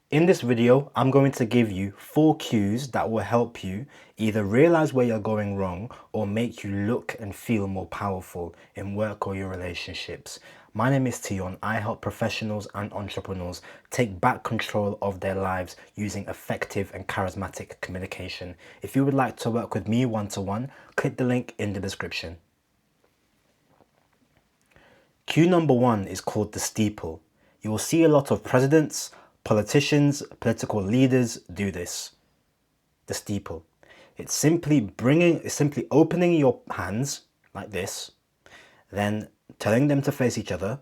In this video, I'm going to give you 4 cues that will help you either realize where you're going wrong or make you look and feel more powerful in work or your relationships. My name is Tion. I help professionals and entrepreneurs take back control of their lives using effective and charismatic communication. If you would like to work with me one-to-one, click the link in the description. Cue number 1 is called the steeple. You will see a lot of presidents, politicians, political leaders do this. The steeple. It's simply opening your hands like this, then telling them to face each other,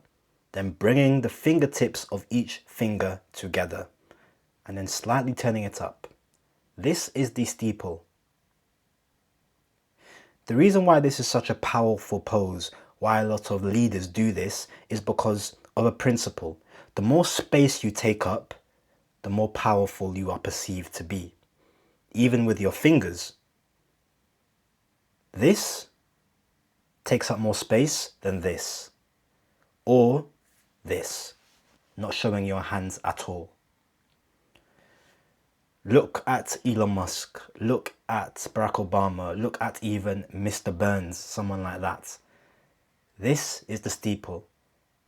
then bringing the fingertips of each finger together, and then slightly turning it up. This is the steeple. The reason why this is such a powerful pose, why a lot of leaders do this, is because of a principle. The more space you take up, the more powerful you are perceived to be. Even with your fingers. This takes up more space than this. Or this. Not showing your hands at all. Look at Elon Musk. Look at Barack Obama. Look at even Mr. Burns, someone like that. This is the steeple.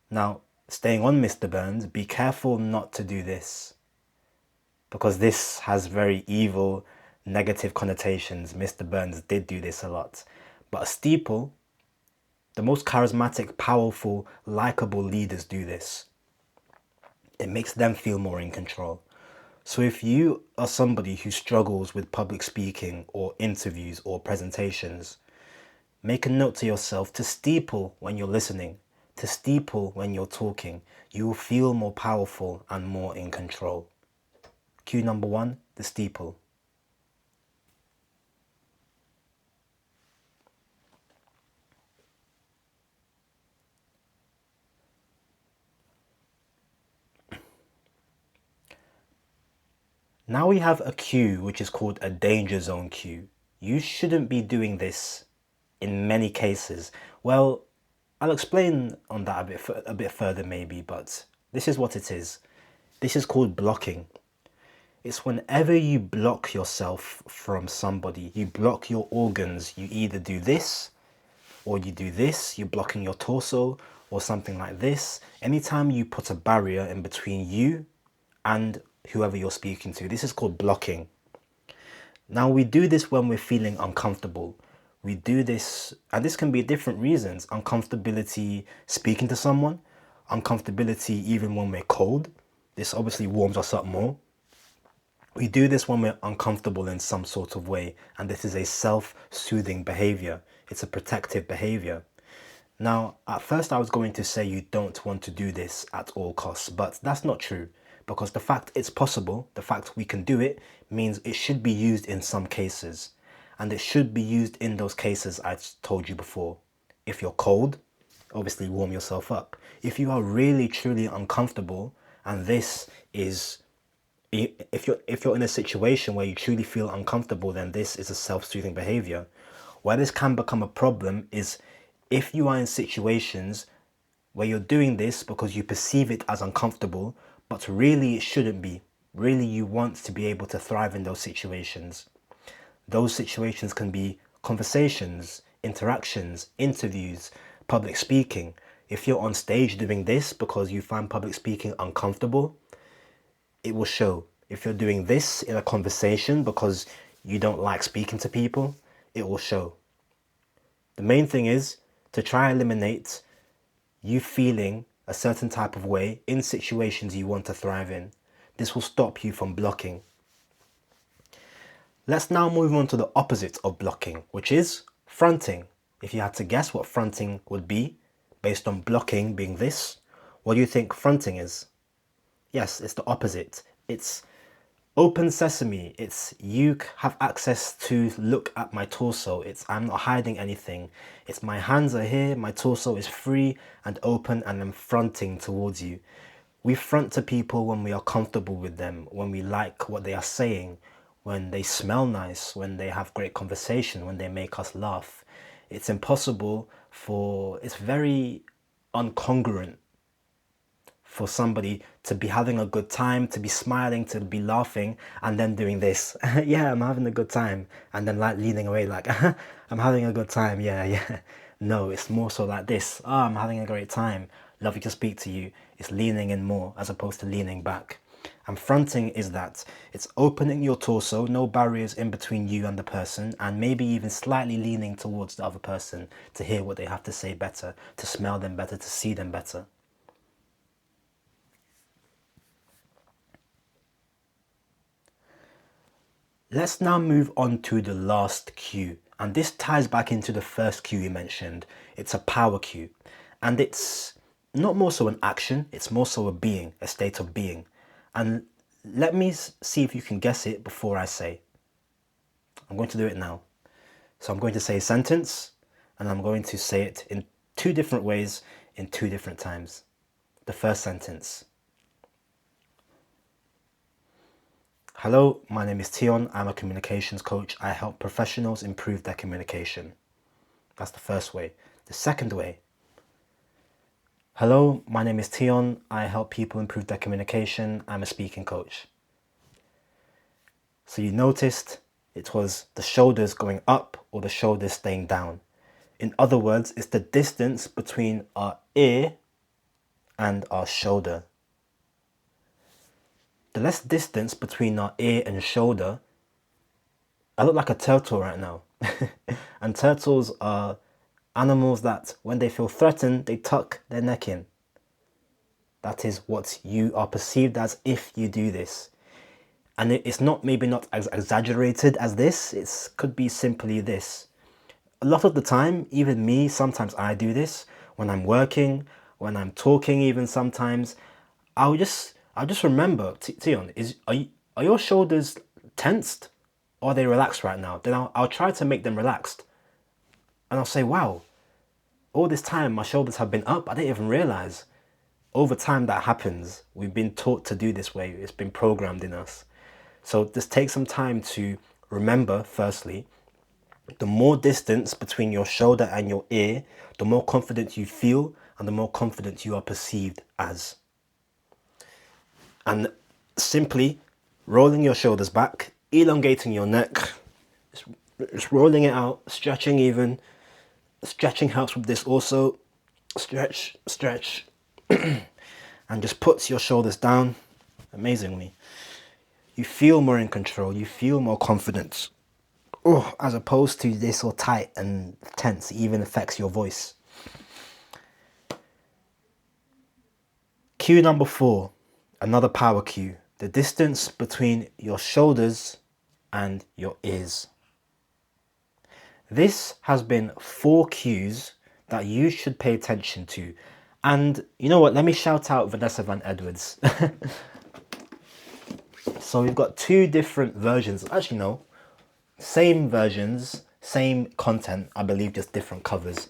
Now, staying on Mr. Burns, be careful not to do this. Because this has very evil, negative connotations. Mr. Burns did do this a lot. But a steeple, the most charismatic, powerful, likable leaders do this. It makes them feel more in control. So if you are somebody who struggles with public speaking or interviews or presentations, make a note to yourself to steeple when you're listening, to steeple when you're talking. You will feel more powerful and more in control. Cue number 1, the steeple. Now we have a cue which is called a danger zone cue. You shouldn't be doing this in many cases. Well, I'll explain on that a bit further maybe, but this is what it is. This is called blocking. It's whenever you block yourself from somebody, you block your organs, you either do this or you do this, you're blocking your torso or something like this. Anytime you put a barrier in between you and whoever you're speaking to, this is called blocking. Now we do this when we're feeling uncomfortable. We do this, and this can be different reasons. Uncomfortability speaking to someone, uncomfortability even when we're cold. This obviously warms us up more. We do this when we're uncomfortable in some sort of way, and this is a self-soothing behavior. It's a protective behavior. Now, at first I was going to say you don't want to do this at all costs, but that's not true, because the fact it's possible, the fact we can do it, means it should be used in some cases, and it should be used in those cases I told you before. If you're cold, obviously warm yourself up. If you are really truly uncomfortable, and this is if you're in a situation where you truly feel uncomfortable, then this is a self-soothing behavior. Where this can become a problem is if you are in situations where you're doing this because you perceive it as uncomfortable, but really it shouldn't be. Really you want to be able to thrive in those situations. Those situations can be conversations, interactions, interviews, public speaking. If you're on stage doing this because you find public speaking uncomfortable, it will show. If you're doing this in a conversation because you don't like speaking to people, it will show. The main thing is to try and eliminate you feeling a certain type of way in situations you want to thrive in. This will stop you from blocking. Let's now move on to the opposite of blocking, which is fronting. If you had to guess what fronting would be, based on blocking being this, what do you think fronting is? Yes, it's the opposite. It's open sesame. It's you have access to look at my torso. I'm not hiding anything. It's my hands are here, my torso is free and open, and I'm fronting towards you. We front to people when we are comfortable with them, when we like what they are saying, when they smell nice, when they have great conversation, when they make us laugh. It's very incongruent for somebody to be having a good time, to be smiling, to be laughing, and then doing this. Yeah, I'm having a good time. And then like leaning away like, I'm having a good time. Yeah, yeah. No, it's more so like this. Oh, I'm having a great time. Lovely to speak to you. It's leaning in more as opposed to leaning back. And fronting is that it's opening your torso, no barriers in between you and the person, and maybe even slightly leaning towards the other person to hear what they have to say better, to smell them better, to see them better. Let's now move on to the last cue. And this ties back into the first cue you mentioned. It's a power cue. And it's not more so an action, it's more so a being, a state of being. And let me see if you can guess it before I say. I'm going to do it now. So I'm going to say a sentence, and I'm going to say it in two different ways in two different times. The first sentence. Hello, my name is Tion. I'm a communications coach. I help professionals improve their communication. That's the first way. The second way. Hello, my name is Tion. I help people improve their communication. I'm a speaking coach. So you noticed it was the shoulders going up or the shoulders staying down. In other words, it's the distance between our ear and our shoulder. The less distance between our ear and shoulder, I look like a turtle right now. And turtles are animals that when they feel threatened, they tuck their neck in. That is what you are perceived as if you do this. And it's not maybe not as exaggerated as this. It could be simply this. A lot of the time, even me, sometimes I do this when I'm working, when I'm talking even sometimes. I'll just remember, Tion, are your shoulders tensed or are they relaxed right now? Then I'll try to make them relaxed. And I'll say, wow, all this time my shoulders have been up. I didn't even realize. Over time that happens. We've been taught to do this way. It's been programmed in us. So just take some time to remember, firstly, the more distance between your shoulder and your ear, the more confident you feel and the more confident you are perceived as. And simply rolling your shoulders back, elongating your neck, just rolling it out, stretching even. Stretching helps with this also. Stretch, stretch, and just puts your shoulders down amazingly. You feel more in control, you feel more confident. Oh, as opposed to this all tight and tense, it even affects your voice. Cue number 4, another power cue. The distance between your shoulders and your ears. This has been 4 cues that you should pay attention to. And you know what? Let me shout out Vanessa Van Edwards. So we've got 2 different versions. Actually, no. Same versions, same content. I believe just different covers.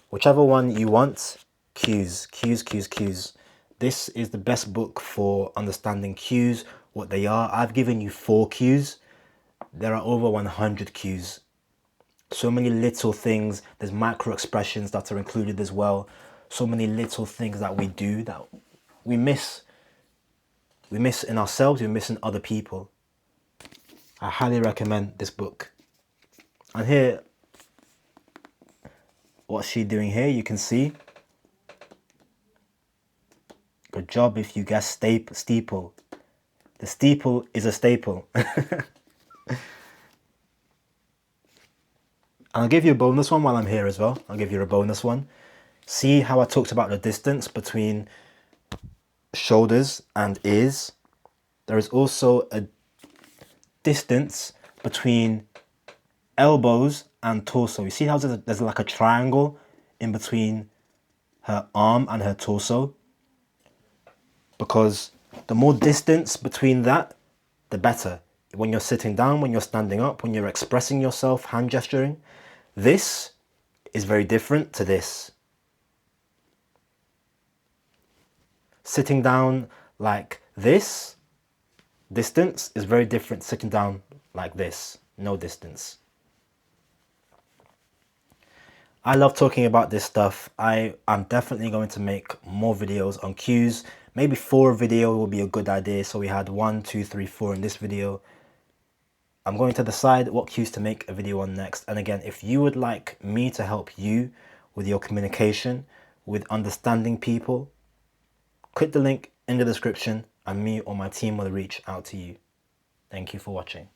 Whichever one you want. Cues. This is the best book for understanding cues, what they are. I've given you 4 cues. There are over 100 cues. So many little things. There's micro expressions that are included as well. So many little things that we do that we miss. We miss in ourselves, we miss in other people. I highly recommend this book. And here, what's she doing here? You can see. Good job if you guess steeple. The steeple is a staple. I'll give you a bonus one while I'm here as well. I'll give you a bonus one. See how I talked about the distance between shoulders and ears? There is also a distance between elbows and torso. You see how there's like a triangle in between her arm and her torso? Because the more distance between that, the better. When you're sitting down, when you're standing up, when you're expressing yourself, hand gesturing, this is very different to this. Sitting down like this, distance is very different to sitting down like this, no distance. I love talking about this stuff. I'm definitely going to make more videos on cues, Maybe 4 video will be a good idea. So we had 1, 2, 3, 4 in this video. I'm going to decide what cues to make a video on next. And again, if you would like me to help you with your communication, with understanding people, click the link in the description and me or my team will reach out to you. Thank you for watching.